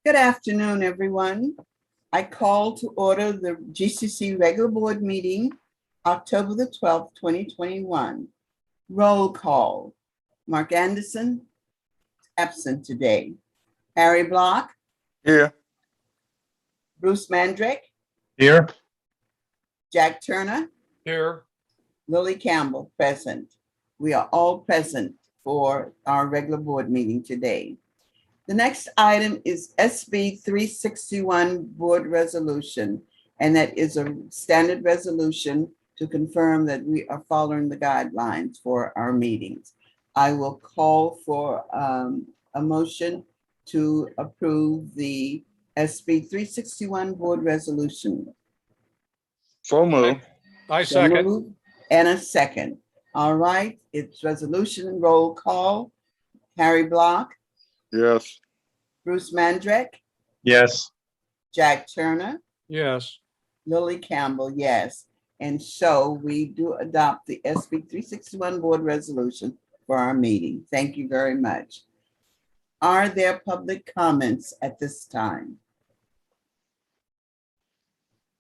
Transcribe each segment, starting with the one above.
Good afternoon, everyone. I call to order the GCC regular board meeting, October the 12th, 2021. Roll call. Mark Anderson, absent today. Harry Block, Here. Bruce Mandrake, Here. Jack Turner, Here. Lily Campbell, present. We are all present for our regular board meeting today. The next item is SB 361 board resolution, and that is a standard resolution to confirm that we are following the guidelines for our meetings. I will call for a motion to approve the SB 361 board resolution. So moved. I So second. moved. And a second. All right, it's resolution and roll call. Harry Block, Yes. Bruce Mandrake, Yes. Jack Turner, Yes. Lily Campbell, yes. And so we do adopt the SB 361 board resolution for our meeting. Thank you very much. Are there public comments at this time?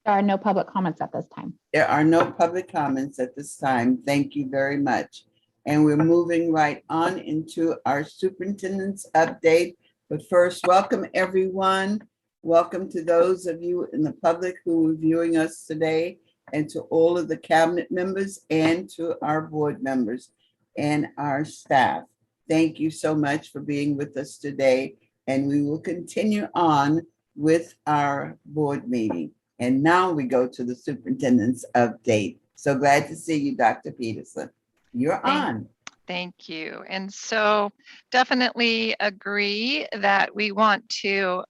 There are no public comments at this time. There are no public comments at this time. Thank you very much. And we're moving right on into our superintendent's update. But first, welcome everyone. Welcome to those of you in the public who are viewing us today, and to all of the cabinet members and to our board members and our staff. Thank you so much for being with us today. And we will continue on with our board meeting. And now we go to the superintendent's update. So glad to see you, Dr. Peterson. You're on. Thank you. And so definitely agree that we want to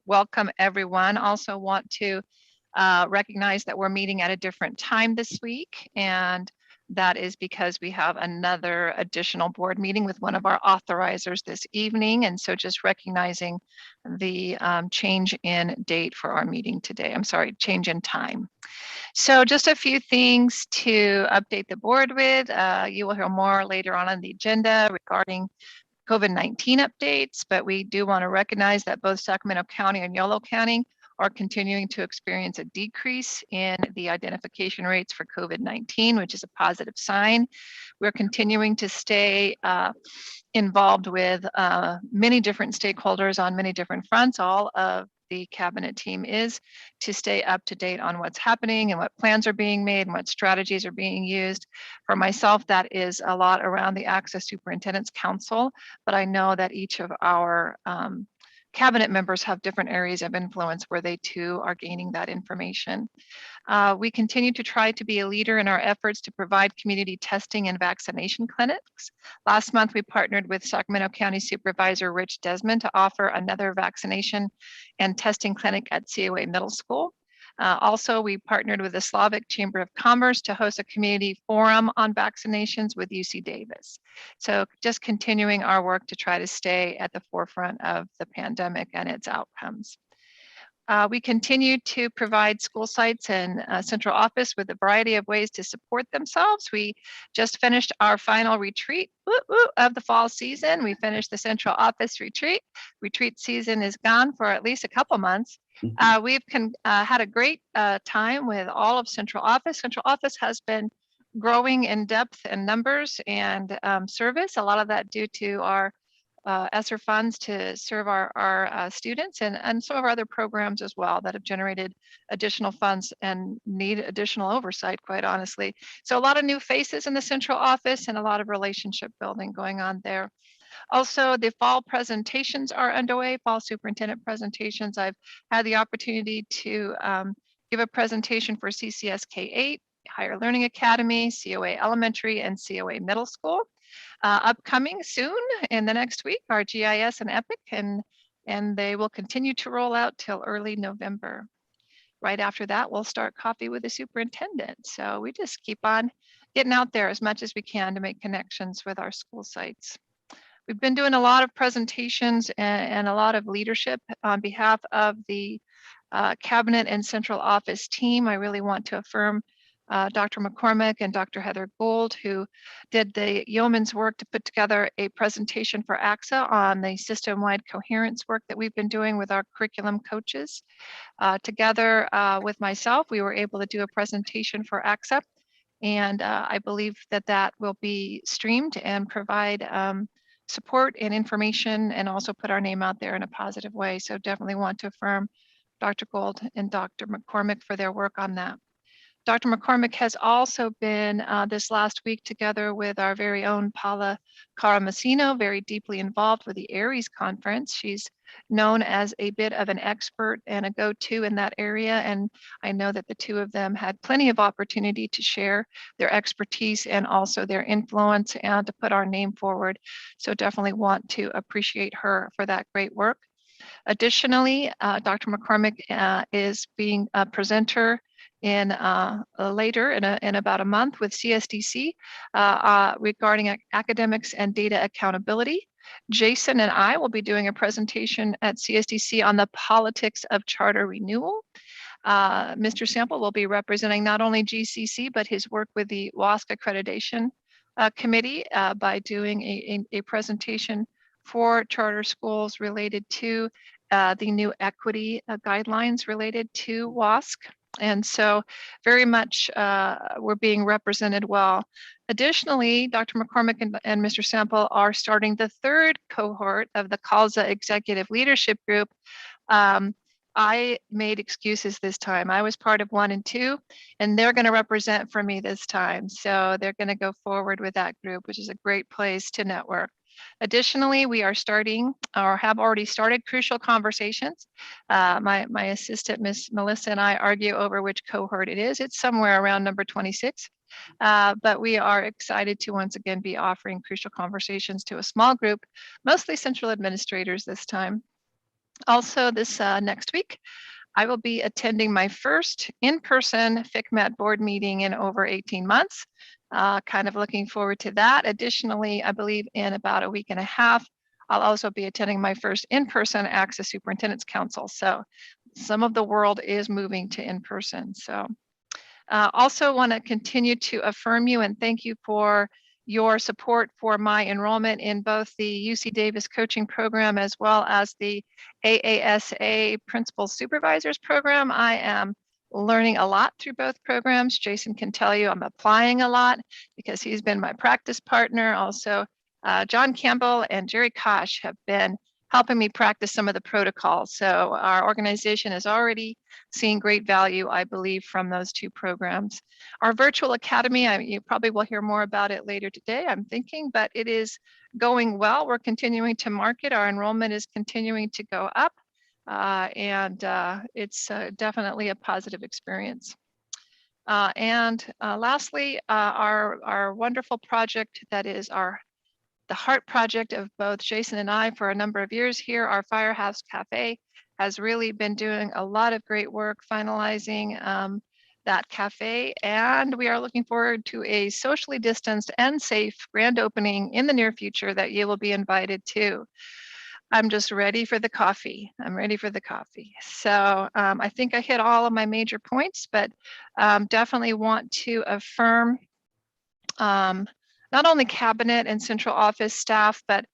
welcome everyone. Also want to recognize that we're meeting at a different time this week. And that is because we have another additional board meeting with one of our authorizers this evening. And so just recognizing the change in date for our meeting today. I'm sorry, change in time. So just a few things to update the board with. You will hear more later on the agenda regarding COVID-19 updates, but we do want to recognize that both Sacramento County and Yolo County are continuing to experience a decrease in the identification rates for COVID-19, which is a positive sign. We're continuing to stay involved with many different stakeholders on many different fronts. All of the cabinet team is to stay up to date on what's happening and what plans are being made and what strategies are being used. For myself, that is a lot around the Access Superintendent's Council, but I know that each of our cabinet members have different areas of influence where they too are gaining that information. We continue to try to be a leader in our efforts to provide community testing and vaccination clinics. Last month, we partnered with Sacramento County Supervisor Rich Desmond to offer another vaccination and testing clinic at COA Middle School. Also, we partnered with the Slavic Chamber of Commerce to host a community forum on vaccinations with UC Davis. So just continuing our work to try to stay at the forefront of the pandemic and its outcomes. We continue to provide school sites and central office with a variety of ways to support themselves. We just finished our final retreat of the fall season. We finished the central office retreat. Retreat season is gone for at least a couple months. We've had a great time with all of central office. Central office has been growing in depth and numbers and service. A lot of that due to our ESSER funds to serve our students and some of our other programs as well that have generated additional funds and need additional oversight, quite honestly. So a lot of new faces in the central office and a lot of relationship building going on there. Also, the fall presentations are underway, fall superintendent presentations. I've had the opportunity to give a presentation for CCS K-8, Higher Learning Academy, COA Elementary, and COA Middle School. Upcoming soon in the next week are GIS and EPIC, and they will continue to roll out till early November. Right after that, we'll start Coffee with the Superintendent. So we just keep on getting out there as much as we can to make connections with our school sites. We've been doing a lot of presentations and a lot of leadership on behalf of the cabinet and central office team. I really want to affirm Dr. McCormick and Dr. Heather Gould, who did the yeoman's work to put together a presentation for AXA on the system-wide coherence work that we've been doing with our curriculum coaches. Together with myself, we were able to do a presentation for AXA, and I believe that that will be streamed and provide support and information, and also put our name out there in a positive way. So definitely want to affirm Dr. Gould and Dr. McCormick for their work on that. Dr. McCormick has also been this last week, together with our very own Paula Caramasino, very deeply involved with the ARIES conference. She's known as a bit of an expert and a go-to in that area. And I know that the two of them had plenty of opportunity to share their expertise and also their influence and to put our name forward. So definitely want to appreciate her for that great work. Additionally, Dr. McCormick is being a presenter in later in about a month with CSDC regarding academics and data accountability. Jason and I will be doing a presentation at CSDC on the politics of charter renewal. Mr. Sample will be representing not only GCC, but his work with the WASC accreditation committee by doing a presentation for charter schools related to the new equity guidelines related to WASC. And so very much we're being represented well. Additionally, Dr. McCormick and Mr. Sample are starting the third cohort of the CALSA Executive Leadership Group. I made excuses this time. I was part of 1 and 2, and they're going to represent for me this time. So they're going to go forward with that group, which is a great place to network. Additionally, we are starting or have already started crucial conversations. My assistant, Miss Melissa, and I argue over which cohort it is. It's somewhere around number 26. But we are excited to once again be offering crucial conversations to a small group, mostly central administrators this time. Also this next week, I will be attending my first in-person FCMAT board meeting in over 18 months. Kind of looking forward to that. Additionally, I believe in about a week and a half, I'll also be attending my first in-person AXA Superintendent's Council. So some of the world is moving to in-person. So also want to continue to affirm you and thank you for your support for my enrollment in both the UC Davis coaching program as well as the AASA Principal Supervisors program. I am learning a lot through both programs. Jason can tell you I'm applying a lot because he's been my practice partner. Also, John Campbell and Jerry Kosh have been helping me practice some of the protocols. So our organization is already seeing great value, I believe, from those two programs. Our virtual academy, you probably will hear more about it later today, I'm thinking, but it is going well. We're continuing to market. Our enrollment is continuing to go up. It's definitely a positive experience. Lastly, our wonderful project that is the heart project of both Jason and I for a number of years here, our Firehouse Cafe has really been doing a lot of great work finalizing that cafe, and we are looking forward to a socially distanced and safe grand opening in the near future that you will be invited to. I'm just ready for the coffee. I'm ready for the coffee. So I think I hit all of my major points, but definitely want to affirm not only cabinet and central office staff, but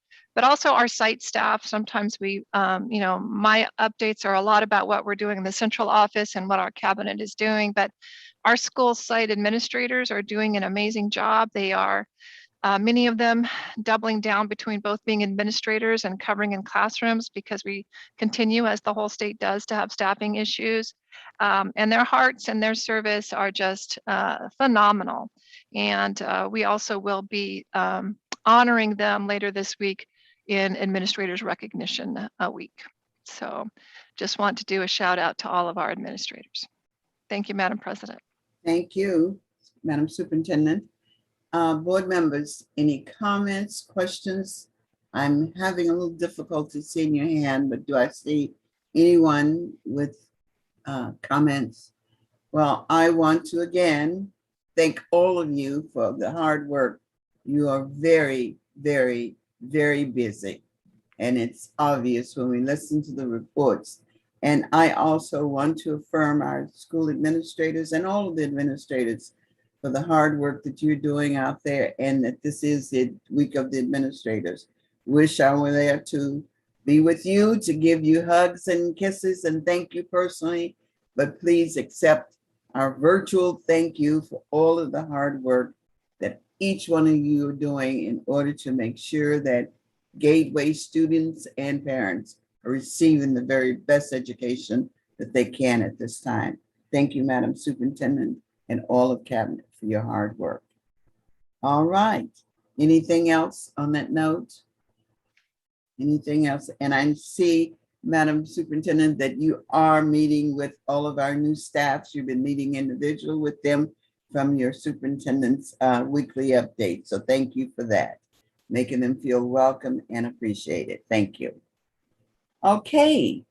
also our site staff. Sometimes we, my updates are a lot about what we're doing in the central office and what our cabinet is doing, but our school site administrators are doing an amazing job. They are, many of them doubling down between both being administrators and covering in classrooms because we continue, as the whole state does, to have staffing issues. And their hearts and their service are just phenomenal. And we also will be honoring them later this week in Administrators Recognition Week. So just want to do a shout out to all of our administrators. Thank you, Madam President. Thank you, Madam Superintendent. Board members, any comments, questions? I'm having a little difficulty seeing your hand, but do I see anyone with comments? Well, I want to again thank all of you for the hard work. You are very, very, very busy, and it's obvious when we listen to the reports. And I also want to affirm our school administrators and all of the administrators for the hard work that you're doing out there, and that this is the week of the administrators. Wish I were there to be with you, to give you hugs and kisses and thank you personally, but please accept our virtual thank you for all of the hard work that each one of you are doing in order to make sure that Gateway students and parents are receiving the very best education that they can at this time. Thank you, Madam Superintendent, and all of Cabinet for your hard work. All right. Anything else on that note? Anything else? And I see, Madam Superintendent, that you are meeting with all of our new staffs. You've been meeting individually with them from your superintendent's weekly update. So thank you for that, making them feel welcome and appreciated. Thank you. Okay.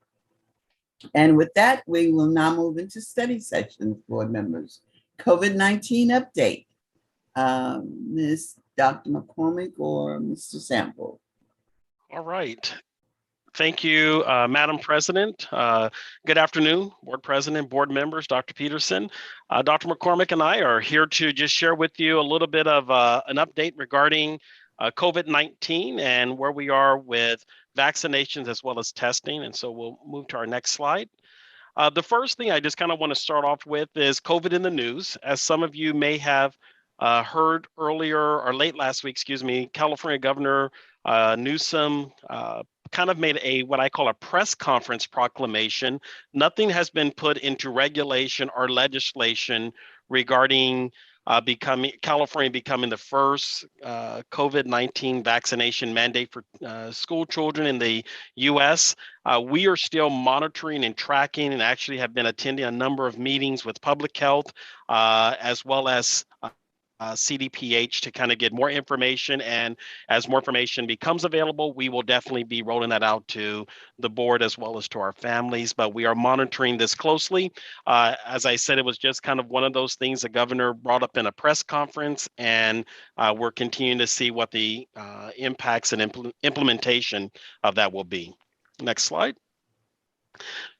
And with that, we will now move into study sessions, board members. COVID-19 update. Ms. Dr. McCormick or Mr. Sample? All right. Thank you, Madam President. Good afternoon, Board President, board members, Dr. Peterson. Dr. McCormick and I are here to just share with you a little bit of an update regarding COVID-19 and where we are with vaccinations as well as testing. And so we'll move to our next slide. The first thing I just kind of want to start off with is COVID in the news. As some of you may have heard earlier or late last week, California Governor Newsom kind of made what I call a press conference proclamation. Nothing has been put into regulation or legislation regarding California becoming the first COVID-19 vaccination mandate for school children in the U.S. We are still monitoring and tracking and actually have been attending a number of meetings with public health as well as CDPH to kind of get more information. And as more information becomes available, we will definitely be rolling that out to the board as well as to our families. But we are monitoring this closely. As I said, it was just kind of one of those things the governor brought up in a press conference, and we're continuing to see what the impacts and implementation of that will be. Next slide.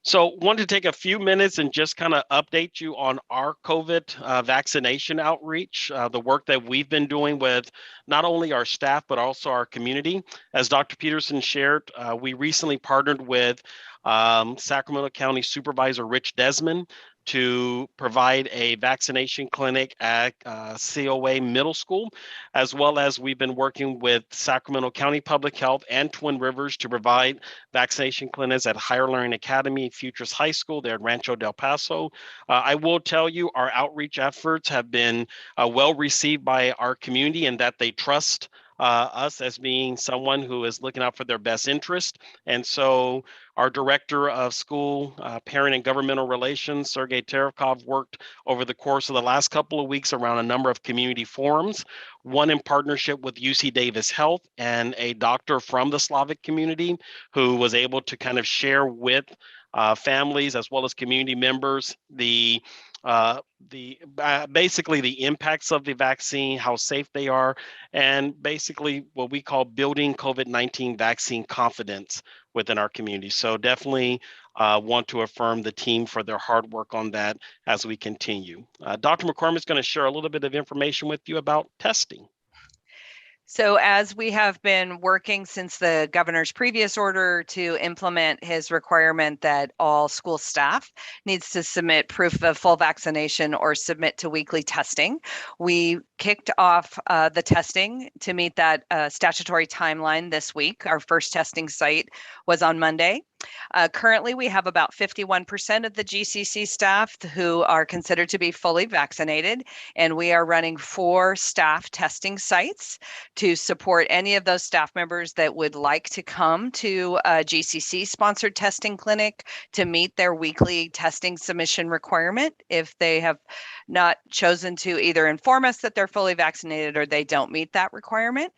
So wanted to take a few minutes and just kind of update you on our COVID vaccination outreach, the work that we've been doing with not only our staff, but also our community. As Dr. Peterson shared, we recently partnered with Sacramento County Supervisor Rich Desmond to provide a vaccination clinic at COA Middle School, as well as we've been working with Sacramento County Public Health and Twin Rivers to provide vaccination clinics at Higher Learning Academy, Futures High School there at Rancho Del Paso. I will tell you our outreach efforts have been well received by our community and that they trust us as being someone who is looking out for their best interest. And so our director of school, parent and governmental relations, Sergey Terekhov, worked over the course of the last couple of weeks around a number of community forums, one in partnership with UC Davis Health and a doctor from the Slavic community who was able to kind of share with families as well as community members basically the impacts of the vaccine, how safe they are, and basically what we call building COVID-19 vaccine confidence within our community. So definitely want to affirm the team for their hard work on that as we continue. Dr. McCormick is going to share a little bit of information with you about testing. So as we have been working since the governor's previous order to implement his requirement that all school staff needs to submit proof of full vaccination or submit to weekly testing, we kicked off the testing to meet that statutory timeline this week. Our first testing site was on Monday. Currently, we have about 51% of the GCC staff who are considered to be fully vaccinated, and we are running 4 staff testing sites to support any of those staff members that would like to come to a GCC-sponsored testing clinic to meet their weekly testing submission requirement if they have not chosen to either inform us that they're fully vaccinated or they don't meet that requirement.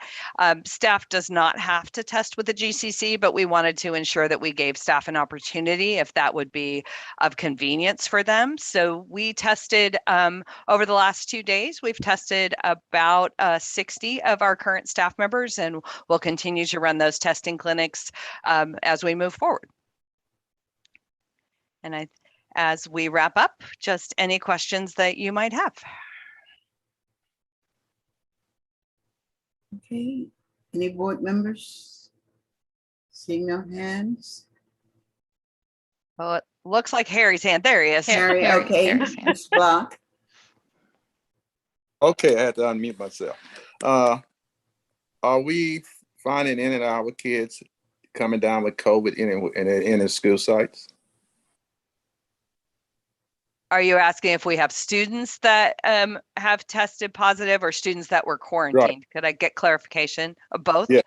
Staff does not have to test with the GCC, but we wanted to ensure that we gave staff an opportunity if that would be of convenience for them. So we tested over the last 2 days, we've tested about 60 of our current staff members, and we'll continue to run those testing clinics as we move forward. And as we wrap up, just any questions that you might have. Okay, any board members? Seeing no hands? Oh, it looks like Harry's hand. There he is. Harry, okay, Harry's hand. Ms. Block. Okay, I had to unmute myself. Are we finding any of our kids coming down with COVID in the school sites? Are you asking if we have students that have tested positive or students that were quarantined? Could I get clarification of both? Yeah.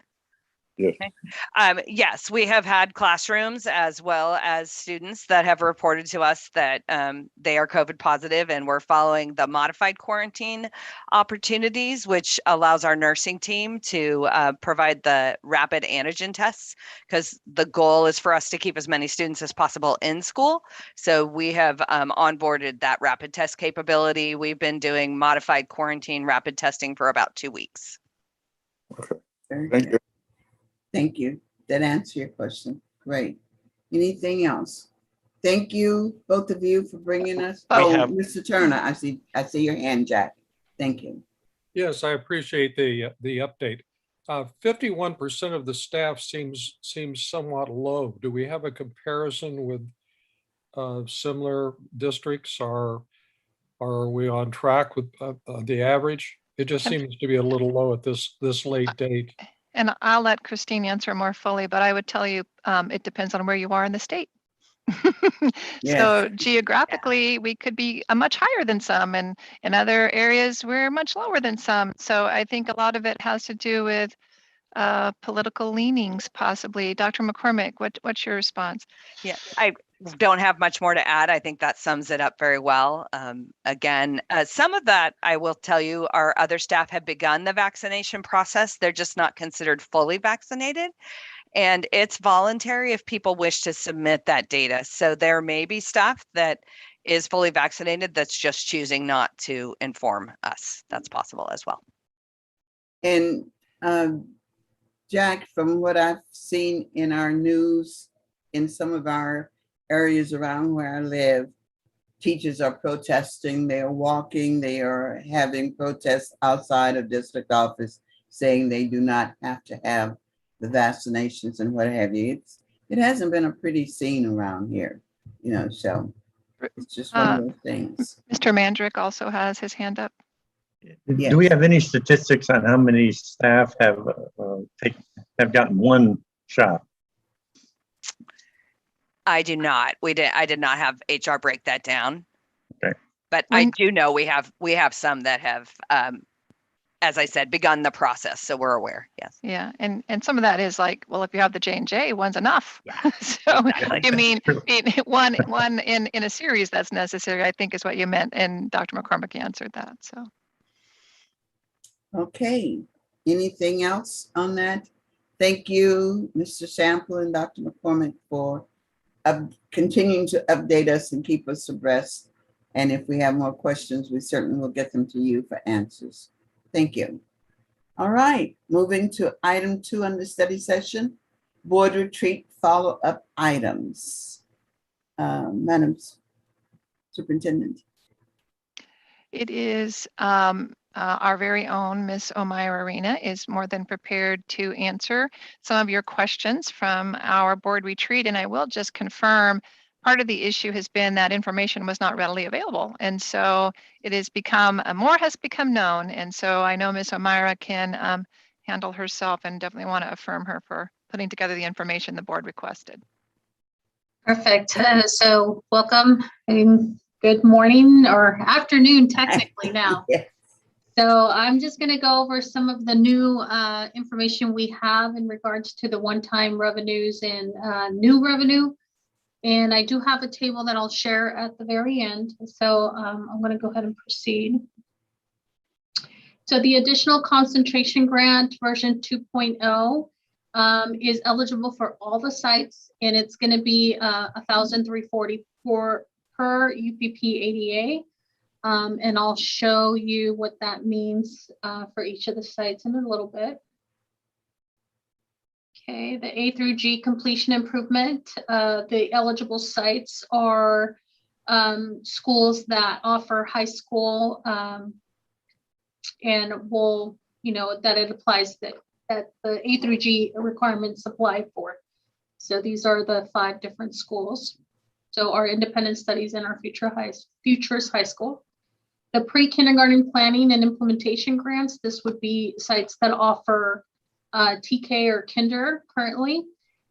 Yes. Okay. Yes, we have had classrooms as well as students that have reported to us that they are COVID positive, and we're following the modified quarantine opportunities, which allows our nursing team to provide the rapid antigen tests, because the goal is for us to keep as many students as possible in school. So we have onboarded that rapid test capability. We've been doing modified quarantine rapid testing for about 2 weeks. Okay. Very Thank good. you. Thank you. That answered your question. Great. Anything else? Thank you, both of you, for bringing us. We Oh, have- Mr. Turner, I see your hand, Jack. Thank you. Yes, I appreciate the update. 51% of the staff seems somewhat low. Do we have a comparison with similar districts? Are we on track with the average? It just seems to be a little low at this late date. And I'll let Christine answer more fully, but I would tell you, it depends on where you are in the state. So geographically, we could be much higher than some, and in other areas, we're much lower than some. So I think a lot of it has to do with political leanings, possibly. Dr. McCormick, what's your response? Yeah, I don't have much more to add. I think that sums it up very well. Again, some of that, I will tell you, our other staff have begun the vaccination process. They're just not considered fully vaccinated. And it's voluntary if people wish to submit that data. So there may be staff that is fully vaccinated that's just choosing not to inform us. That's possible as well. And Jack, from what I've seen in our news, in some of our areas around where I live, teachers are protesting, they are walking, they are having protests outside of district office saying they do not have to have the vaccinations and what have you. It hasn't been a pretty scene around here, so it's just one of those things. Mr. Mandrick also has his hand up. Yes. Do we have any statistics on how many staff have gotten one shot? I do not. I did not have HR break that down. Okay. But I do know we have some that have, as I said, begun the process. So we're aware. Yes. Yeah, and some of that is like, well, if you have the J&J, one's enough. Yeah, So exactly. you mean one in a series that's necessary, I think is what you meant, and Dr. McCormick answered that. So. Okay, anything else on that? Thank you, Mr. Sample and Dr. McCormick, for continuing to update us and keep us abreast. And if we have more questions, we certainly will get them to you for answers. Thank you. All right, moving to item 2 on the study session, board retreat follow-up items. Madam Superintendent. It is our very own Ms. Omaira Arena is more than prepared to answer some of your questions from our board retreat. And I will just confirm, part of the issue has been that information was not readily available. And so it has become, more has become known. And so I know Ms. Omaira can handle herself, and definitely want to affirm her for putting together the information the board requested. Perfect. So welcome and good morning or afternoon technically now. Yes. So I'm just going to go over some of the new information we have in regards to the one-time revenues and new revenue. And I do have a table that I'll share at the very end. So I'm going to go ahead and proceed. So the additional concentration grant version 2.0 is eligible for all the sites, and it's going to be $1,344 per UPP ADA. And I'll show you what that means for each of the sites in a little bit. Okay, the A through G completion improvement, the eligible sites are schools that offer high school and will that it applies that the A through G requirements apply for. So these are the 5 different schools. So our independent studies and our futures high school. The pre-kindergarten planning and implementation grants, this would be sites that offer TK or kinder currently.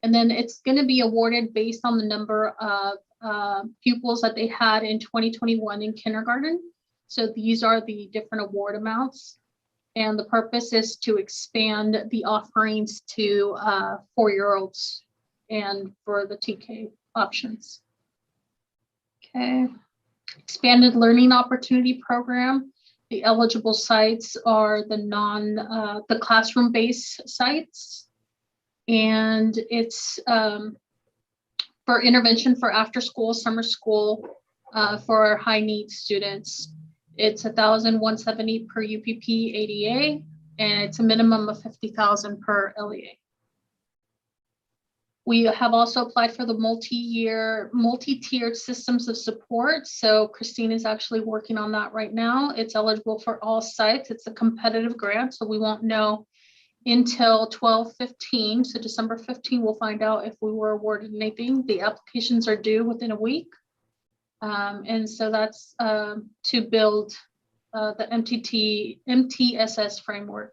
And then it's going to be awarded based on the number of pupils that they had in 2021 in kindergarten. So these are the different award amounts. And the purpose is to expand the offerings to 4-year-olds and for the TK options. Okay. Expanded Learning Opportunity Program. The eligible sites are the classroom-based sites. And it's for intervention for after school, summer school, for our high needs students. It's $1,170 per UPP ADA, and it's a minimum of $50,000 per LEA. We have also applied for the multi-tiered systems of support. So Christine is actually working on that right now. It's eligible for all sites. It's a competitive grant, so we won't know until 12/15. So December 15, we'll find out if we were awarded anything. The applications are due within a week. And so that's to build the MTSS framework.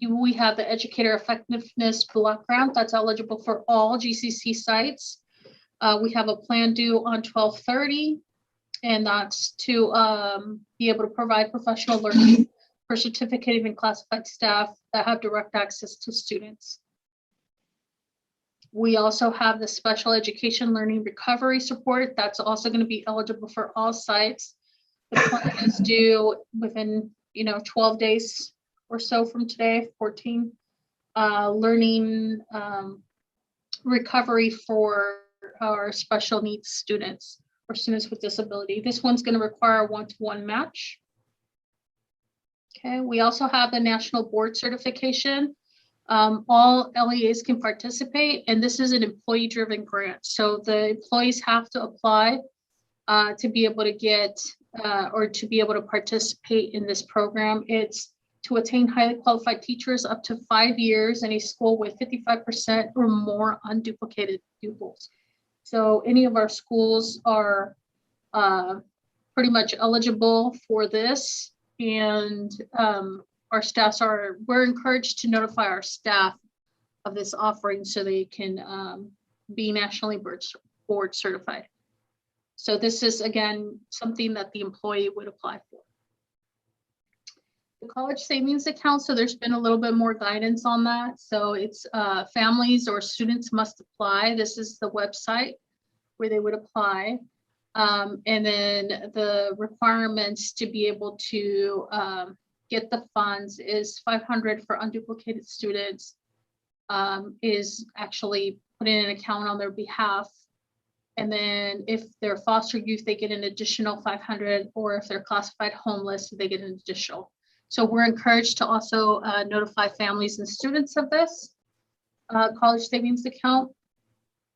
We have the Educator Effectiveness Block Grant that's eligible for all GCC sites. We have a plan due on 12/30, and that's to be able to provide professional learning for certificated and classified staff that have direct access to students. We also have the Special Education Learning Recovery Support. That's also going to be eligible for all sites. The plan is due within 12 days or so from today, 14. Learning recovery for our special needs students or students with disability. This one's going to require a 1-to-1 match. Okay, we also have the National Board Certification. All LEAs can participate, and this is an employee-driven grant. So the employees have to apply to be able to get or to be able to participate in this program. It's to attain highly qualified teachers up to 5 years in a school with 55% or more unduplicated pupils. So any of our schools are pretty much eligible for this, and our staffs we're encouraged to notify our staff of this offering so they can be nationally board certified. So this is, again, something that the employee would apply for. The college savings account, so there's been a little bit more guidance on that. So it's families or students must apply. This is the website where they would apply. And then the requirements to be able to get the funds is $500 for unduplicated students, is actually putting an account on their behalf. And then if they're foster youth, they get an additional $500, or if they're classified homeless, they get an additional. So we're encouraged to also notify families and students of this college savings account.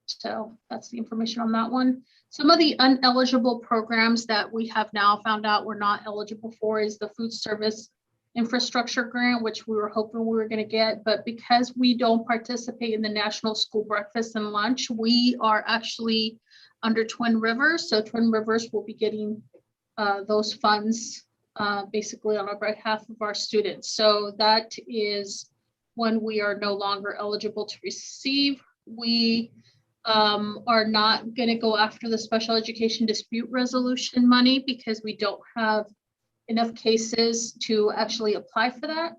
So that's the information on that one. Some of the uneligible programs that we have now found out we're not eligible for is the food service infrastructure grant, which we were hoping we were going to get, but because we don't participate in the National School Breakfast and Lunch, we are actually under Twin Rivers. So Twin Rivers will be getting those funds basically on behalf of our students. So that is when we are no longer eligible to receive. We are not going to go after the special education dispute resolution money because we don't have enough cases to actually apply for that.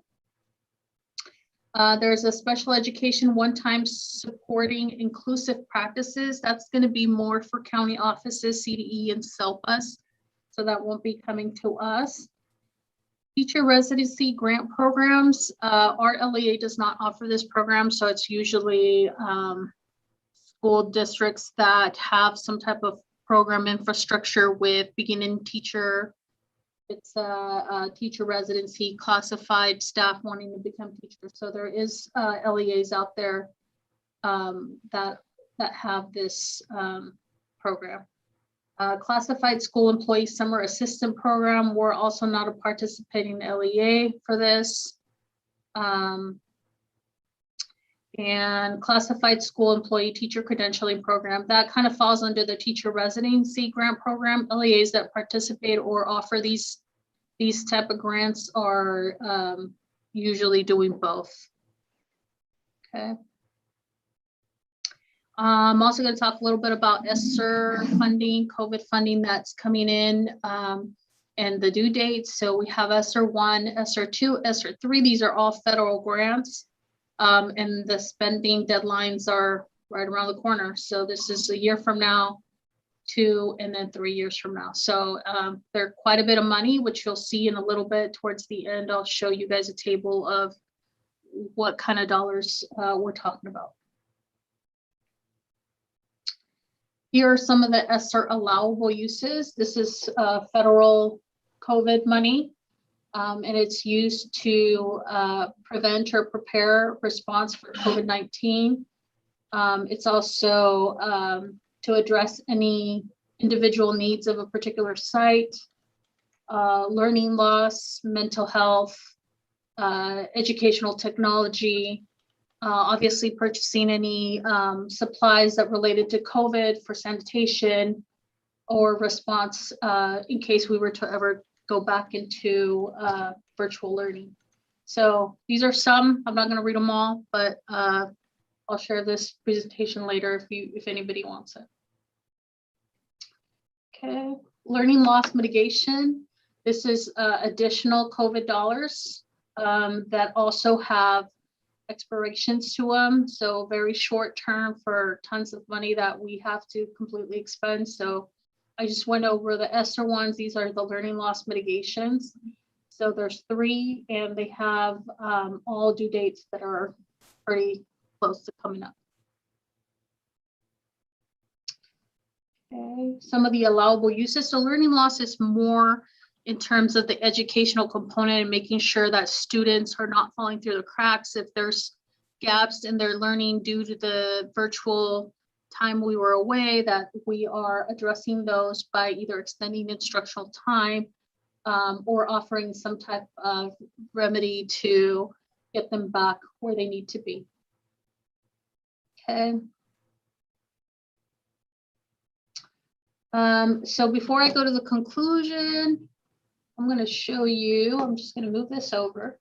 There's a special education one-time supporting inclusive practices. That's going to be more for county offices, CDE and SELPAS. So that won't be coming to us. Teacher residency grant programs. Our LEA does not offer this program. So it's usually school districts that have some type of program infrastructure with beginning teacher. It's a teacher residency, classified staff wanting to become teachers. So there is LEAs out there that have this program. Classified school employee summer assistant program, we're also not a participating LEA for this. And classified school employee teacher credentialing program, that kind of falls under the teacher residency grant program. LEAs that participate or offer these type of grants are usually doing both. Okay. I'm also going to talk a little bit about ESSER funding, COVID funding that's coming in, and the due dates. So we have ESSER 1, ESSER 2, ESSER 3. These are all federal grants, and the spending deadlines are right around the corner. So this is a year from now, 2, and then 3 years from now. So they're quite a bit of money, which you'll see in a little bit towards the end. I'll show you guys a table of what kind of dollars we're talking about. Here are some of the ESSER allowable uses. This is federal COVID money, and it's used to prevent or prepare response for COVID-19. It's also to address any individual needs of a particular site, learning loss, mental health, educational technology, obviously purchasing any supplies that related to COVID for sanitation or response in case we were to ever go back into virtual learning. So these are some, I'm not going to read them all, but I'll share this presentation later if anybody wants it. Okay, learning loss mitigation. This is additional COVID dollars that also have expirations to them. So very short term for tons of money that we have to completely expend. So I just went over the ESSER ones. These are the learning loss mitigations. So there's 3, and they have all due dates that are pretty close to coming up. Okay, some of the allowable uses. So learning loss is more in terms of the educational component and making sure that students are not falling through the cracks. If there's gaps in their learning due to the virtual time we were away, that we are addressing those by either extending instructional time or offering some type of remedy to get them back where they need to be. Okay. So before I go to the conclusion, I'm going to show you, I'm just going to move this over.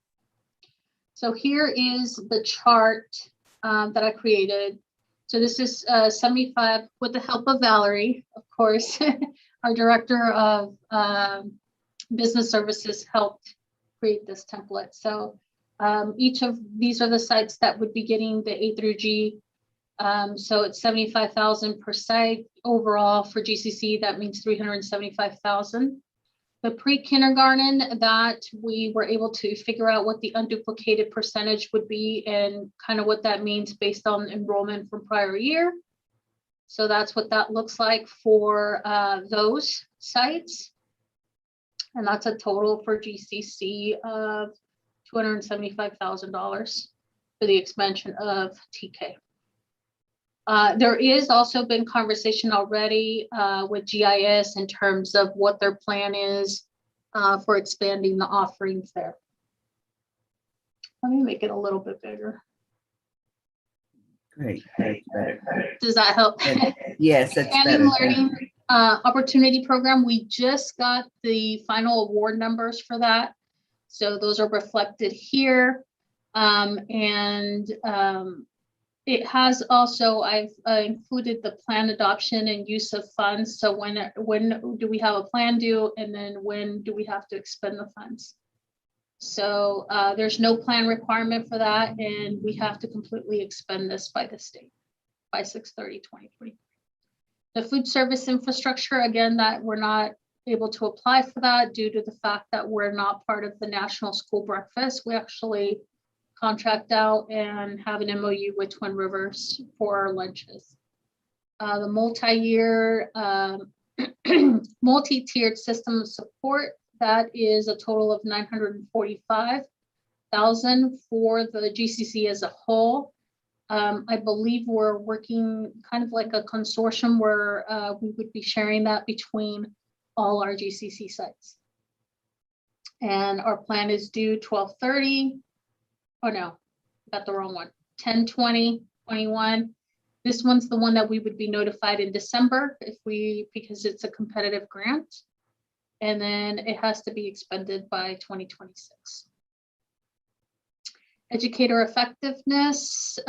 So here is the chart that I created. So this is 75 with the help of Valerie, of course, our director of business services helped create this template. So each of these are the sites that would be getting the A through G. So it's 75,000 per site overall for GCC. That means 375,000. The pre-kindergarten, that we were able to figure out what the unduplicated percentage would be and kind of what that means based on enrollment from prior year. So that's what that looks like for those sites. And that's a total for GCC of $275,000 for the expansion of TK. There is also been conversation already with GIS in terms of what their plan is for expanding the offerings there. Let me make it a little bit bigger. Great. Does that help? Yes, that's better. Learning opportunity program, we just got the final award numbers for that. So those are reflected here. It has also, I've included the plan adoption and use of funds. So when do we have a plan due, and then when do we have to expend the funds? So there's no plan requirement for that, and we have to completely expend this by the state by 6/30/2020. The food service infrastructure, again, that we're not able to apply for that due to the fact that we're not part of the National School Breakfast. We actually contract out and have an MOU with Twin Rivers for our lunches. The multi-year, multi-tiered system of support, that is a total of $945,000 for the GCC as a whole. I believe we're working kind of like a consortium where we would be sharing that between all our GCC sites. And our plan is due 12/30. Oh no, got the wrong one. 10/20/21. This one's the one that we would be notified in December because it's a competitive grant. And then it has to be expended by 2026. Educator effectiveness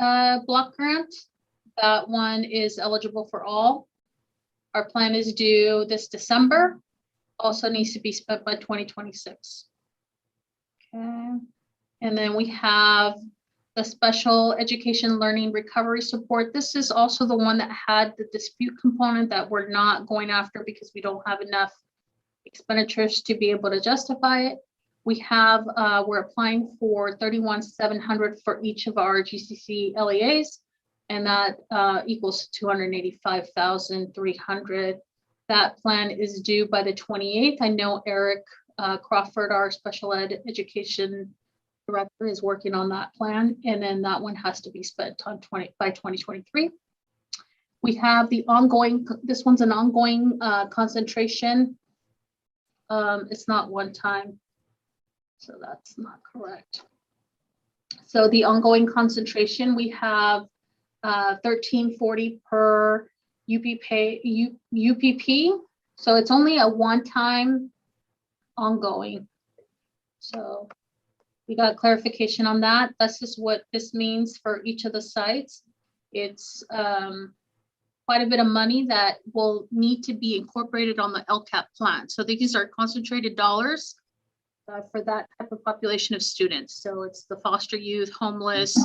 block grant. That one is eligible for all. Our plan is due this December. Also needs to be spent by 2026. Okay. And then we have the special education learning recovery support. This is also the one that had the dispute component that we're not going after because we don't have enough expenditures to be able to justify it. We have, we're applying for $31,700 for each of our GCC LEAs, and that equals $285,300. That plan is due by the 28th. I know Eric Crawford, our special ed education director, is working on that plan, and then that one has to be spent on by 2023. We have the ongoing, this one's an ongoing concentration. It's not one time, so that's not correct. So the ongoing concentration, we have $13.40 per UPP. So it's only a one-time ongoing. So we got clarification on that. This is what this means for each of the sites. It's quite a bit of money that will need to be incorporated on the LCAP plan. So these are concentrated dollars for that type of population of students. So it's the foster youth, homeless,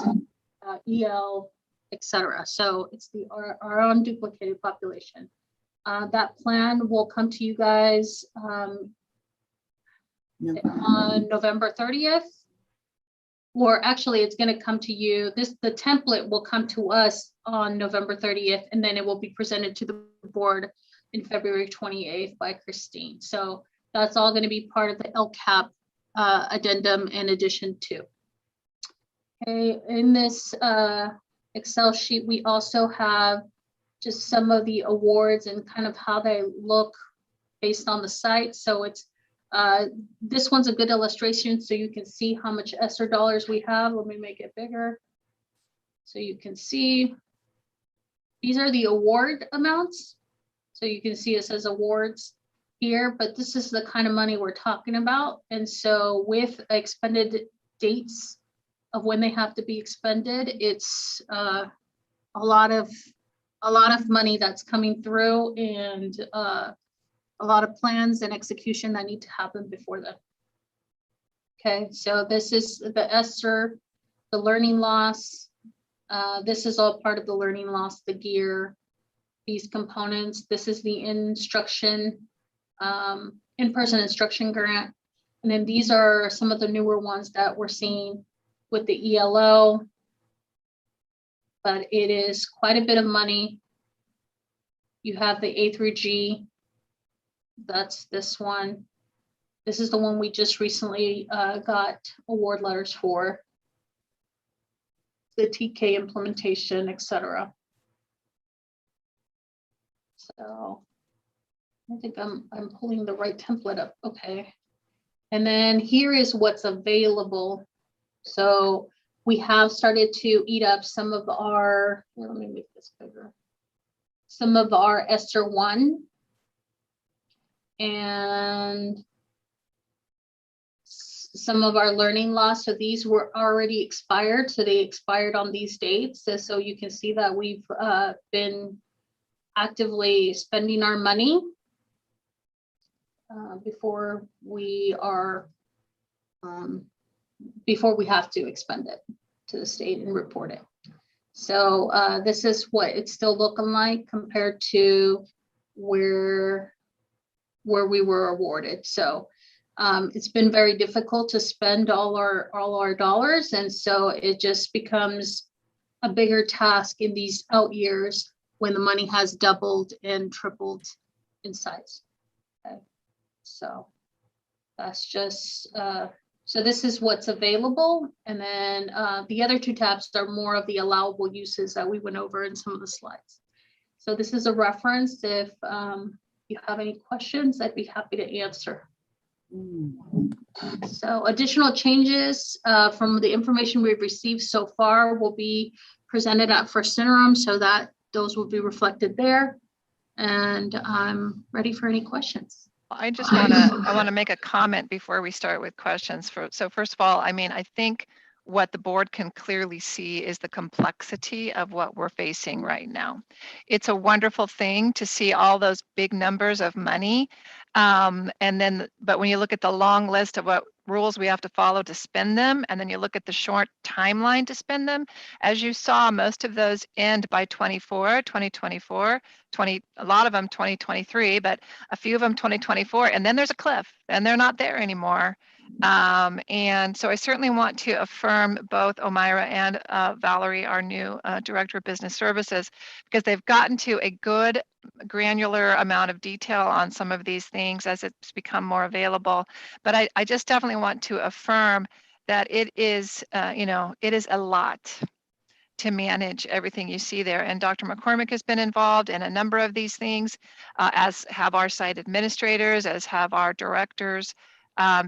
EL, etc. So it's our unduplicated population. That plan will come to you guys on November 30th. Or actually, it's going to come to you. The template will come to us on November 30th, and then it will be presented to the board in February 28th by Christine. So that's all going to be part of the LCAP addendum in addition to. Okay, in this Excel sheet, we also have just some of the awards and kind of how they look based on the site. So it's this one's a good illustration so you can see how much ESSER dollars we have. Let me make it bigger so you can see. These are the award amounts. So you can see it says awards here, but this is the kind of money we're talking about. And so with expended dates of when they have to be expended, it's a lot of money that's coming through, and a lot of plans and execution that need to happen before then. Okay, so this is the ESSER, the learning loss. This is all part of the learning loss, the gear, these components. This is the instruction, in-person instruction grant. And then these are some of the newer ones that we're seeing with the ELO. But it is quite a bit of money. You have the A through G. That's this one. This is the one we just recently got award letters for. The TK implementation, etc. So I think I'm pulling the right template up. Okay. And then here is what's available. So we have started to eat up some of our, let me make this bigger. Some of our ESSER 1 and some of our learning loss. So these were already expired. So they expired on these dates. So you can see that we've been actively spending our money before we are, before we have to expend it to the state and report it. So this is what it's still looking like compared to where we were awarded. So it's been very difficult to spend all our dollars, and so it just becomes a bigger task in these out years when the money has doubled and tripled in size. Okay. So that's just So this is what's available. And then the other two tabs are more of the allowable uses that we went over in some of the slides. So this is a reference. If you have any questions, I'd be happy to answer. So additional changes from the information we've received so far will be presented at first interim, so that those will be reflected there. And I'm ready for any questions. I just want to make a comment before we start with questions. So first of all, I mean, I think what the board can clearly see is the complexity of what we're facing right now. It's a wonderful thing to see all those big numbers of money. But when you look at the long list of what rules we have to follow to spend them, and then you look at the short timeline to spend them, as you saw, most of those end by 2024, a lot of them 2023, but a few of them 2024, and then there's a cliff and they're not there anymore. And so I certainly want to affirm both Omaira and Valerie, our new Director of Business Services, because they've gotten to a good granular amount of detail on some of these things as it's become more available. But I just definitely want to affirm that it is, it is a lot to manage everything you see there. And Dr. McCormick has been involved in a number of these things, as have our site administrators, as have our directors.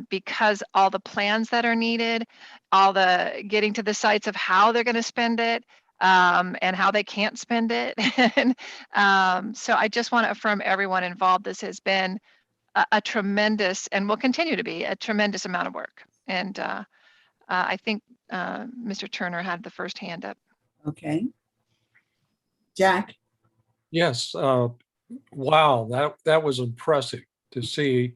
Because all the plans that are needed, all the getting to the sites of how they're going to spend it, and how they can't spend it. And so I just want to affirm everyone involved. This has been a tremendous, and will continue to be a tremendous amount of work. And I think Mr. Turner had the first hand up. Okay. Jack? Yes. Wow, that was impressive to see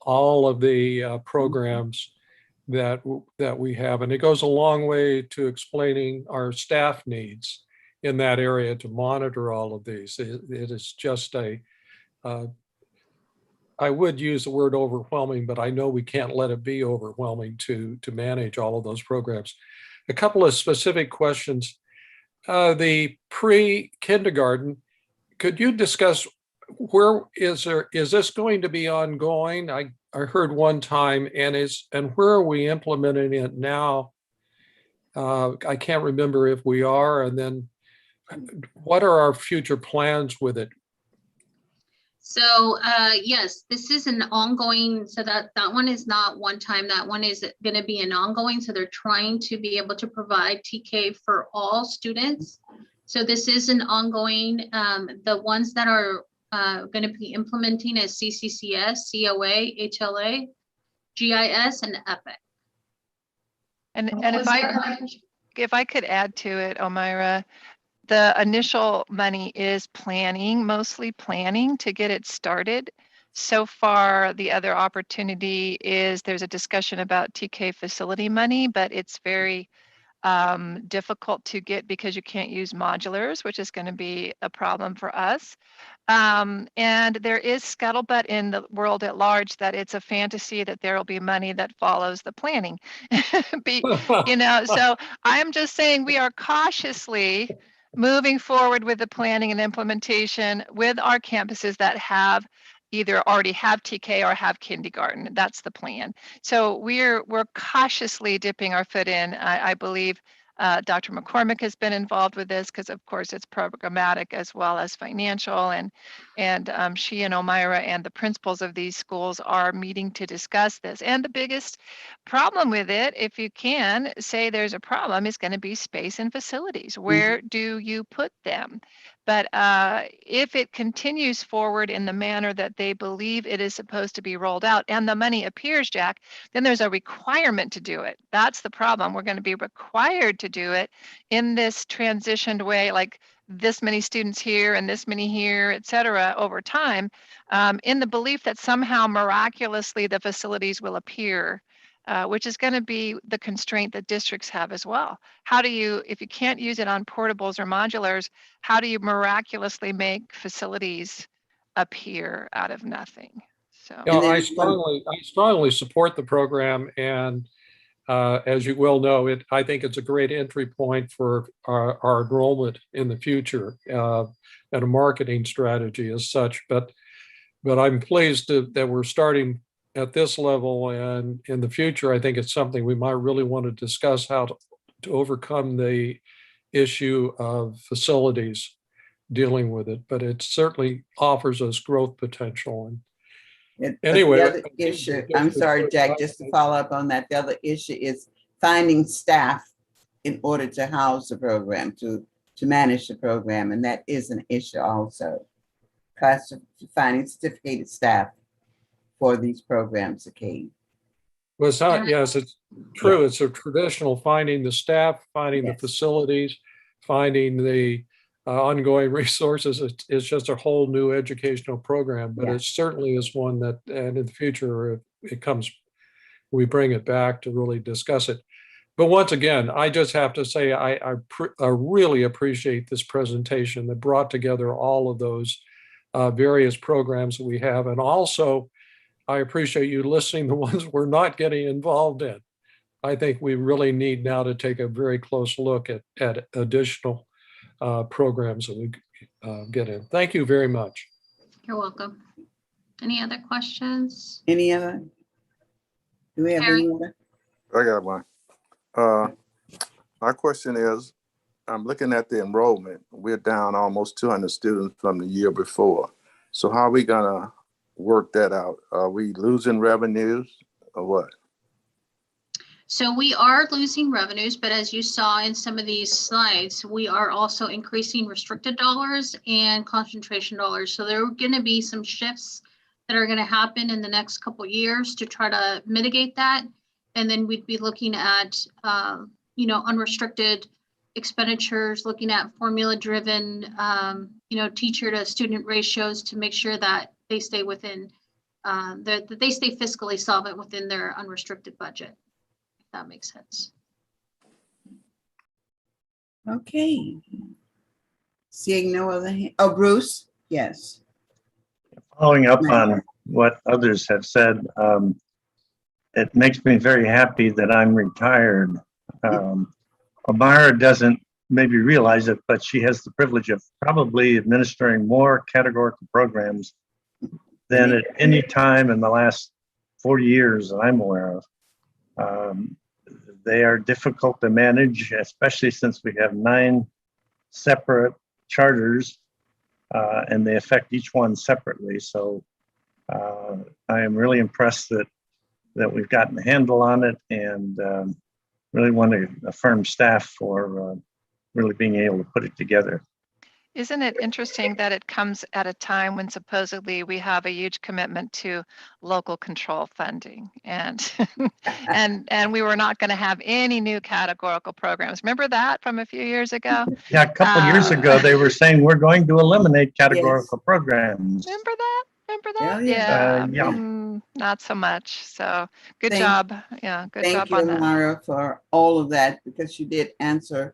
all of the programs that we have, and it goes a long way to explaining our staff needs in that area to monitor all of these. It is just I would use the word overwhelming, but I know we can't let it be overwhelming to manage all of those programs. A couple of specific questions. The pre-kindergarten, could you discuss where is this going to be ongoing? I heard one time, and where are we implementing it now? I can't remember if we are, and then what are our future plans with it? So yes, this is an ongoing, so that one is not one time, that one is going to be an ongoing. So they're trying to be able to provide TK for all students. So this is an ongoing, the ones that are going to be implementing is CCCS, COA, HLA, GIS, and EPIC. And if I could add to it, Omaira, the initial money is planning, mostly planning to get it started. So far, the other opportunity is there's a discussion about TK facility money, but it's very difficult to get because you can't use modulars, which is going to be a problem for us. And there is scuttlebutt in the world at large that it's a fantasy that there will be money that follows the planning. So I'm just saying we are cautiously moving forward with the planning and implementation with our campuses that have either already have TK or have kindergarten. That's the plan. So we're cautiously dipping our foot in. I believe Dr. McCormick has been involved with this because, of course, it's programmatic as well as financial. And she and Omaira and the principals of these schools are meeting to discuss this. And the biggest problem with it, if you can say there's a problem, is going to be space and facilities. Where do you put them? But if it continues forward in the manner that they believe it is supposed to be rolled out and the money appears, Jack, then there's a requirement to do it. That's the problem. We're going to be required to do it in this transitioned way, like this many students here and this many here, et cetera, over time, in the belief that somehow miraculously the facilities will appear. Which is going to be the constraint that districts have as well. How do you, if you can't use it on portables or modulars, how do you miraculously make facilities appear out of nothing? So I strongly support the program, and as you well know, I think it's a great entry point for our enrollment in the future, and a marketing strategy as such. But I'm pleased that we're starting at this level, and in the future, I think it's something we might really want to discuss how to overcome the issue of facilities dealing with it, but it certainly offers us growth potential. And But anyway, the other issue, I'm sorry, Jack, just to follow up on that, the other issue is finding staff in order to house the program, to manage the program, and that is an issue also. Finding certificated staff for these programs, okay? well, it's not, yes, it's true. It's a traditional finding the staff, finding the Yes. facilities, finding the ongoing resources. It's just a whole new educational program, but Yeah. it certainly is one that, and in the future, if it comes, we bring it back to really discuss it. But once again, I just have to say, I really appreciate this presentation that brought together all of those various programs that we have. And also, I appreciate you listing the ones we're not getting involved in. I think we really need now to take a very close look at additional programs that we get in. Thank you very much. You're welcome. Any other questions? Any other? Do we have any other? I got one. My question is, I'm looking at the enrollment. We're down almost 200 students from the year before. So how are we gonna work that out? Are we losing revenues or what? So we are losing revenues, but as you saw in some of these slides, we are also increasing restricted dollars and concentration dollars. So there are going to be some shifts that are going to happen in the next couple of years to try to mitigate that. And then we'd be looking at, unrestricted expenditures, looking at formula-driven, teacher to student ratios to make sure that they stay within, that they stay fiscally solvent within their unrestricted budget. If that makes sense. Okay. Seeing no other, oh, Bruce, yes. Following up on what others have said, it makes me very happy that I'm retired. Amara doesn't maybe realize it, but she has the privilege of probably administering more categorical programs than at any time in the last 40 years that I'm aware of. They are difficult to manage, especially since we have 9 separate charters and they affect each one separately. So I am really impressed that we've gotten a handle on it, and really want to affirm staff for really being able to put it together. Isn't it interesting that it comes at a time when supposedly we have a huge commitment to local control funding, and and we were not going to have any new categorical programs. Remember that from a few years ago? Yeah, a couple years ago, they were saying we're going to eliminate categorical programs. Remember that? Remember that? Yeah. Not so much. So good Thank- job. Yeah, good Thank job you, on that. Amara, for all of that, because you did answer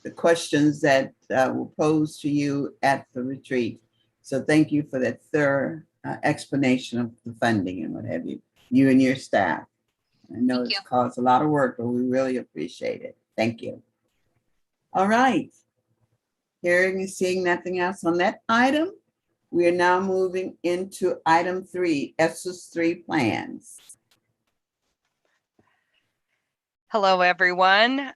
the questions that were posed to you at the retreat. So thank you for that thorough explanation of the funding and what have you, you and your staff. I know Thank it's you. caused a lot of work, but we really appreciate it. Thank you. All right. Hearing and seeing nothing else on that item, we are now moving into item 3, SR3 plans. Hello, everyone.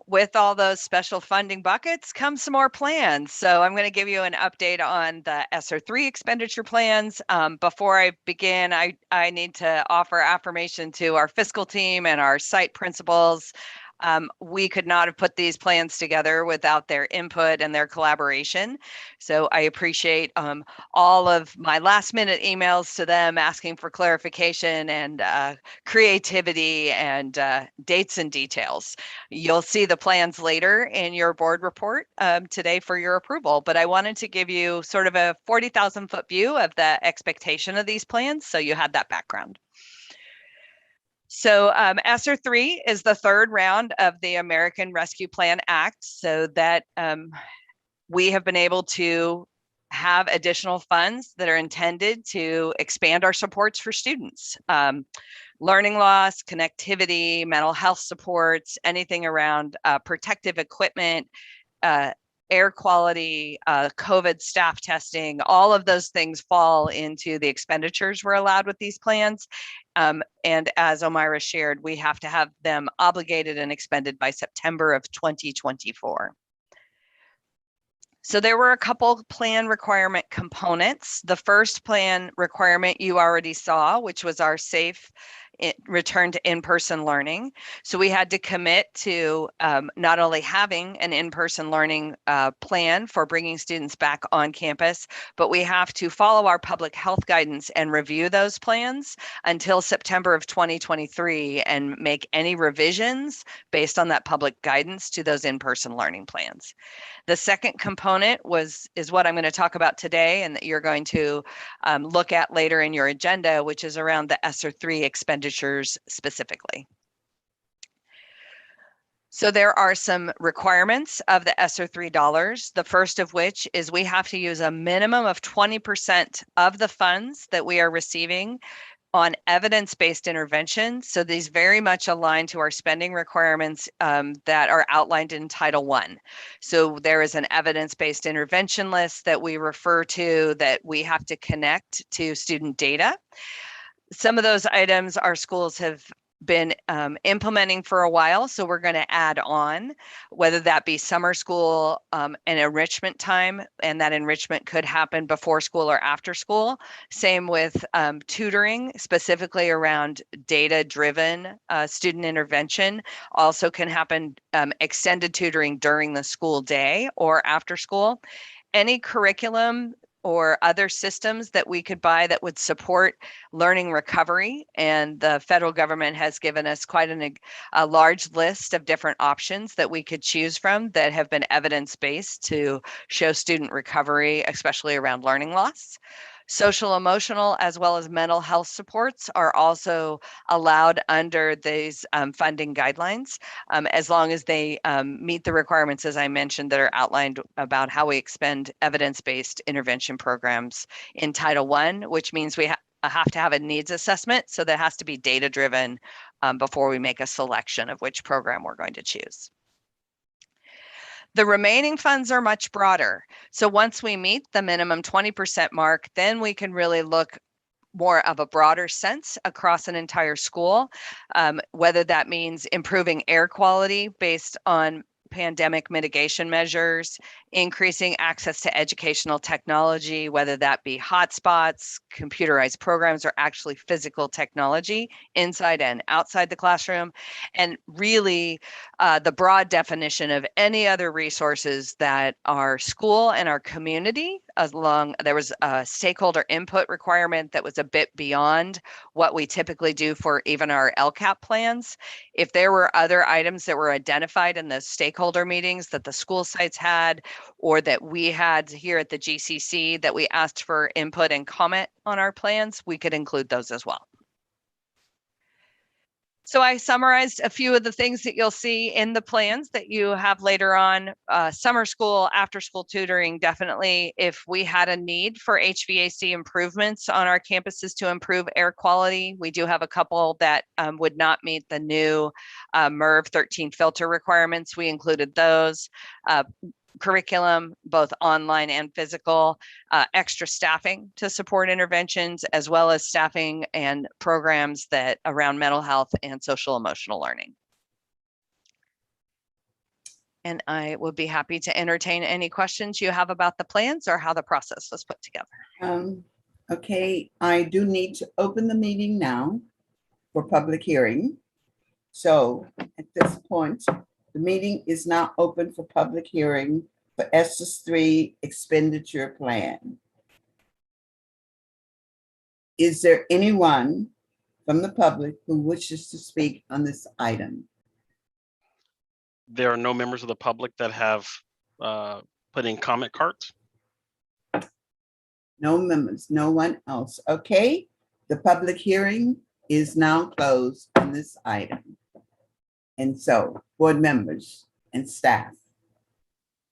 With all those special funding buckets comes some more plans. So I'm going to give you an update on the SR3 expenditure plans. Before I begin, I need to offer affirmation to our fiscal team and our site principals. We could not have put these plans together without their input and their collaboration. So I appreciate all of my last minute emails to them asking for clarification and creativity and dates and details. You'll see the plans later in your board report today for your approval, but I wanted to give you sort of a 40,000 foot view of the expectation of these plans, so you had that background. So SR3 is the third round of the American Rescue Plan Act, so that we have been able to have additional funds that are intended to expand our supports for students. Learning loss, connectivity, mental health supports, anything around protective equipment, air quality, COVID staff testing, all of those things fall into the expenditures we're allowed with these plans. And as Omira shared, we have to have them obligated and expended by September of 2024. So there were a couple plan requirement components. The first plan requirement you already saw, which was our safe return to in-person learning. So we had to commit to not only having an in-person learning plan for bringing students back on campus, but we have to follow our public health guidance and review those plans until September of 2023 and make any revisions based on that public guidance to those in-person learning plans. The second component is what I'm going to talk about today and that you're going to look at later in your agenda, which is around the SR3 expenditures specifically. So there are some requirements of the SR3 dollars. The first of which is we have to use a minimum of 20% of the funds that we are receiving on evidence-based intervention. So these very much align to our spending requirements that are outlined in Title I. So there is an evidence-based intervention list that we refer to that we have to connect to student data. Some of those items our schools have been implementing for a while, so we're going to add on, whether that be summer school and enrichment time, and that enrichment could happen before school or after school. Same with tutoring, specifically around data-driven student intervention. Also can happen extended tutoring during the school day or after school. Any curriculum or other systems that we could buy that would support learning recovery. And the federal government has given us quite a large list of different options that we could choose from that have been evidence-based to show student recovery, especially around learning loss. Social, emotional, as well as mental health supports are also allowed under these funding guidelines, as long as they meet the requirements, as I mentioned, that are outlined about how we expend evidence-based intervention programs in Title I, which means we have to have a needs assessment. So that has to be data-driven before we make a selection of which program we're going to choose. The remaining funds are much broader. So once we meet the minimum 20% mark, then we can really look more of a broader sense across an entire school, whether that means improving air quality based on pandemic mitigation measures, increasing access to educational technology, whether that be hotspots, computerized programs, or actually physical technology inside and outside the classroom, and really the broad definition of any other resources that our school and our community, there was a stakeholder input requirement that was a bit beyond what we typically do for even our LCAP plans. If there were other items that were identified in the stakeholder meetings that the school sites had, or that we had here at the GCC that we asked for input and comment on our plans, we could include those as well. So I summarized a few of the things that you'll see in the plans that you have later on. Summer school, after school tutoring, definitely if we had a need for HVAC improvements on our campuses to improve air quality, we do have a couple that would not meet the new MERV 13 filter requirements. We included those. Curriculum, both online and physical, extra staffing to support interventions, as well as staffing and programs that around mental health and social emotional learning. And I would be happy to entertain any questions you have about the plans or how the process was put together. Okay, I do need to open the meeting now for public hearing. So at this point, the meeting is now open for public hearing for SR3 Expenditure Plan. Is there anyone from the public who wishes to speak on this item? There are no members of the public that have put in comment cards. No members, no one else. Okay, the public hearing is now closed on this item. And so, board members and staff,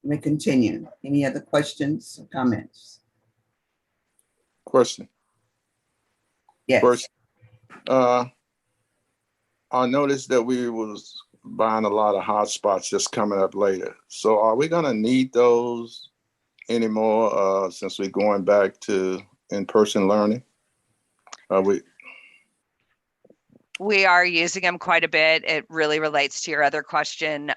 you may continue. Any other questions or comments? Question. Yes. First, I noticed that we was buying a lot of hotspots just coming up later. So are we gonna need those anymore since we're going back to in-person learning? We are using them quite a bit. It really relates to your other question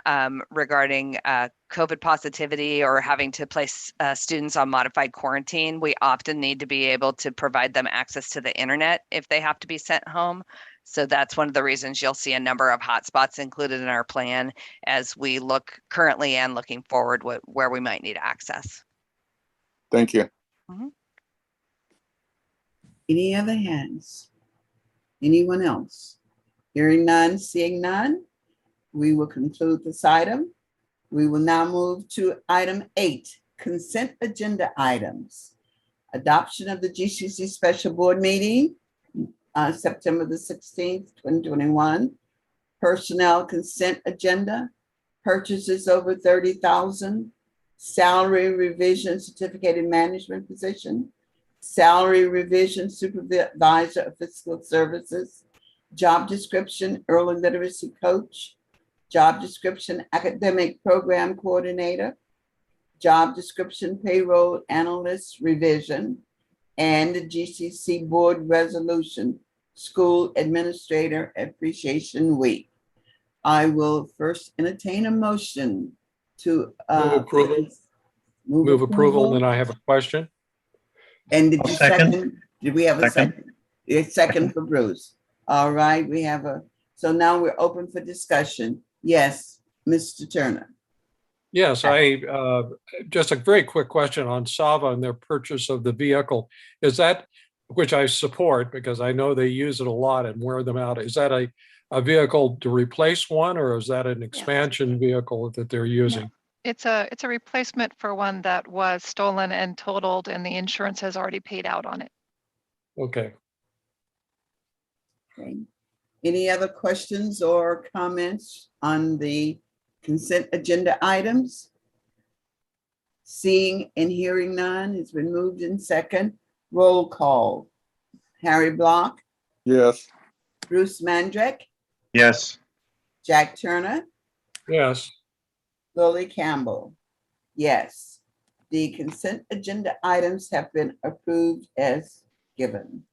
regarding COVID positivity or having to place students on modified quarantine. We often need to be able to provide them access to the internet if they have to be sent home. So that's one of the reasons you'll see a number of hotspots included in our plan as we look currently and looking forward where we might need access. Thank you. Any other hands? Anyone else? Hearing none, seeing none, we will conclude this item. We will now move to item 8, consent agenda items. Adoption of the GCC special board meeting, September the 16th, 2021. Personnel consent agenda, purchases over 30,000, salary revision certificated management position, salary revision supervisor of fiscal services, job description early literacy coach, job description academic program coordinator, job description payroll analyst revision, and the GCC board resolution, school administrator appreciation week. I will first entertain a motion to Move approval. Move approval, and I have a question. And did I'll you second. second? Did we have a Second. second? A second for Bruce. All right, we have so now we're open for discussion. Yes, Mr. Turner. Yes, just a very quick question on Sava and their purchase of the vehicle. Is that, which I support because I know they use it a lot and wear them out, is that a vehicle to replace one, or is that an expansion vehicle that they're using? It's a replacement for one that was stolen and totaled, and the insurance has already paid out on it. Okay. Okay. Any other questions or comments on the consent agenda items? Seeing and hearing none, it's been moved in second. Roll call. Harry Block, Yes. Bruce Mandrick, Yes. Jack Turner, Yes. Lily Campbell. Yes, the consent agenda items have been approved as given.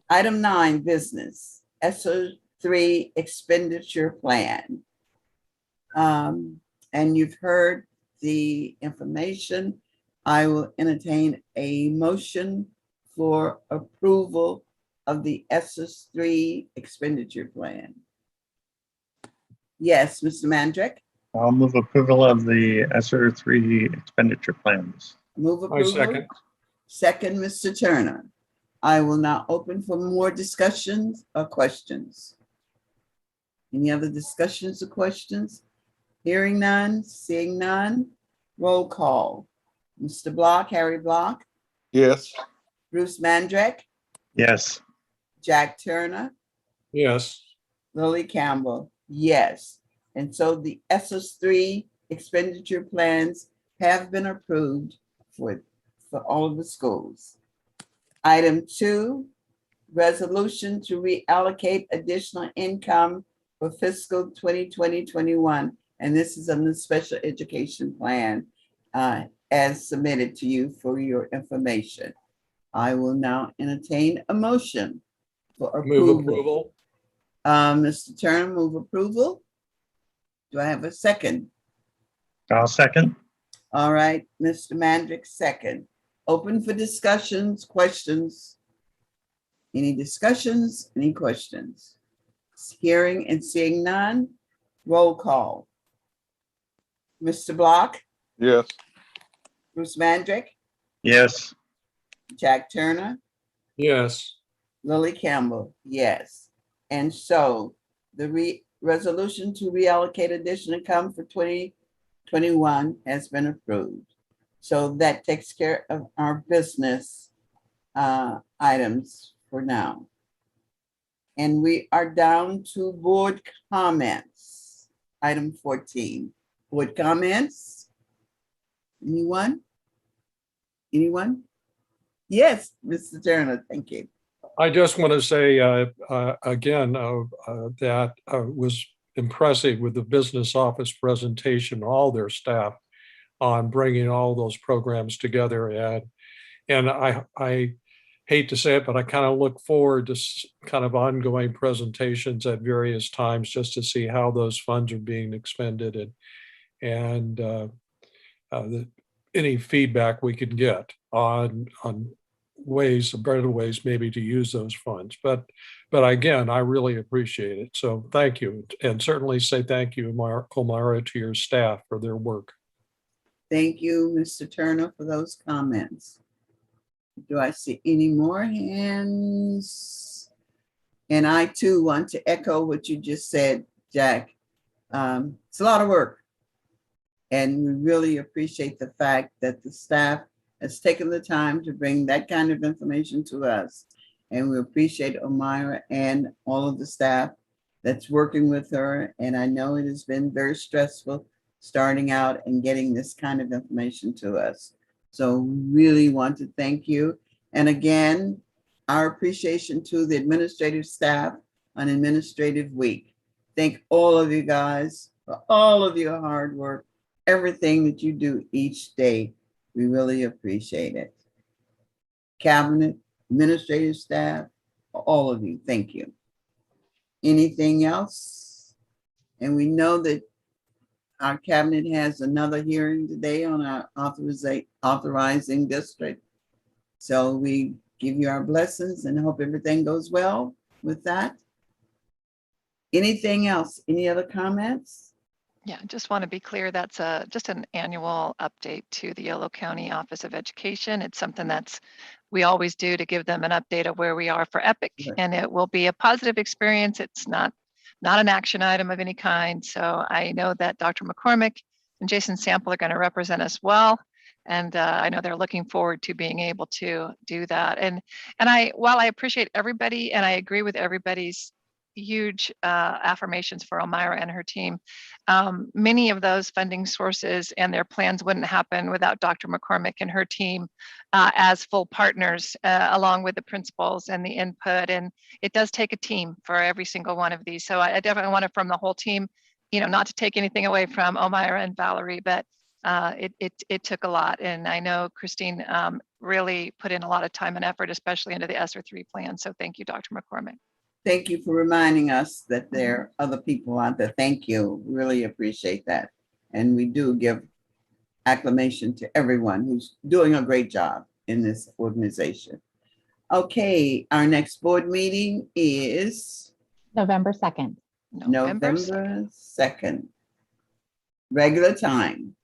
Item 9, business, SR3 Expenditure Plan. And you've heard the information. I will entertain a motion for approval of the SR3 Expenditure Plan. Yes, Mr. Mandrick. I'll move approval of the SR3 expenditure plans. Move I approval. second. Second, Mr. Turner. I will now open for more discussions or questions. Any other discussions or questions? Hearing none, seeing none, roll call. Mr. Block, Harry Block, Yes. Bruce Mandrick, Yes. Jack Turner, Yes. Lily Campbell, yes. And so the SS3 expenditure plans have been approved for all of the schools. Item 2, resolution to reallocate additional income for fiscal 2020-21. And this is on the special education plan as submitted to you for your information. I will now entertain a motion for approval. Move approval. Mr. Turner, move approval. Do I have a second? I'll second. All right, Mr. Mandrick, second. Open for discussions, questions. Any discussions, any questions? Hearing and seeing none, roll call. Mr. Block, Yes. Bruce Mandrick, Yes. Jack Turner, Yes. Lily Campbell, yes. And so the resolution to reallocate additional income for 2021 has been approved. So that takes care of our business items for now. And we are down to board comments. Item 14, board comments. Anyone? Anyone? Yes, Mr. Turner, thank you. I just want to say again that was impressive with the business office presentation, all their staff on bringing all those programs together. And I hate to say it, but I kind of look forward to kind of ongoing presentations at various times just to see how those funds are being expended and any feedback we can get on ways, better ways maybe to use those funds. But again, I really appreciate it. So thank you. And certainly say thank you, Omara, to your staff for their work. Thank you, Mr. Turner, for those comments. Do I see any more hands? And I too want to echo what you just said, Jack. It's a lot of work. And we really appreciate the fact that the staff has taken the time to bring that kind of information to us. And we appreciate Omira and all of the staff that's working with her. And I know it has been very stressful starting out and getting this kind of information to us. So really want to thank you. And again, our appreciation to the administrative staff on Administrative Week. Thank all of you guys for all of your hard work, everything that you do each day. We really appreciate it. Cabinet, administrative staff, all of you, thank you. Anything else? And we know that our cabinet has another hearing today on our authorizing district. So we give you our blessings and hope everything goes well with that. Anything else? Any other comments? Yeah, just want to be clear, that's just an annual update to the Yolo County Office of Education. It's something we always do to give them an update of where we are for EPIC, Right. and it will be a positive experience. It's not an action item of any kind. So I know that Dr. McCormick and Jason Sample are going to represent us well. And I know they're looking forward to being able to do that. And while I appreciate everybody and I agree with everybody's huge affirmations for Elmira and her team, many of those funding sources and their plans wouldn't happen without Dr. McCormick and her team as full partners, along with the principals and the input. And it does take a team for every single one of these. So I definitely want it from the whole team, not to take anything away from Elmira and Valerie, but it took a lot. And I know Christine really put in a lot of time and effort, especially into the SR3 plan. So thank you, Dr. McCormick. Thank you for reminding us that there are other people out there. Thank you. Really appreciate that. And we do give acclamation to everyone who's doing a great job in this organization. Okay, our next board meeting is November 2nd. November 2nd. Regular time.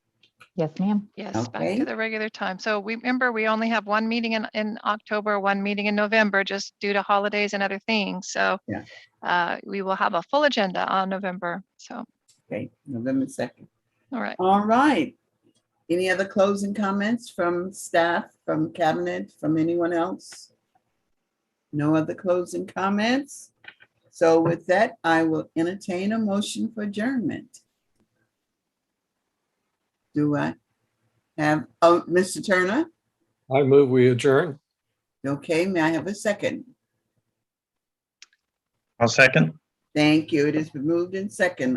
Yes, ma'am. Yes, back Okay. to the regular time. So we only have one meeting in October, one meeting in November, just due to holidays and other things. So Yeah. we will have a full agenda on November. So, Okay, November 2nd. all right. All right. Any other closing comments from staff, from cabinet, from anyone else? No other closing comments? So with that, I will entertain a motion for adjournment. Do I have, Mr. Turner? I move we adjourn. Okay, may I have a second? I'll second. Thank you. It has been moved in second.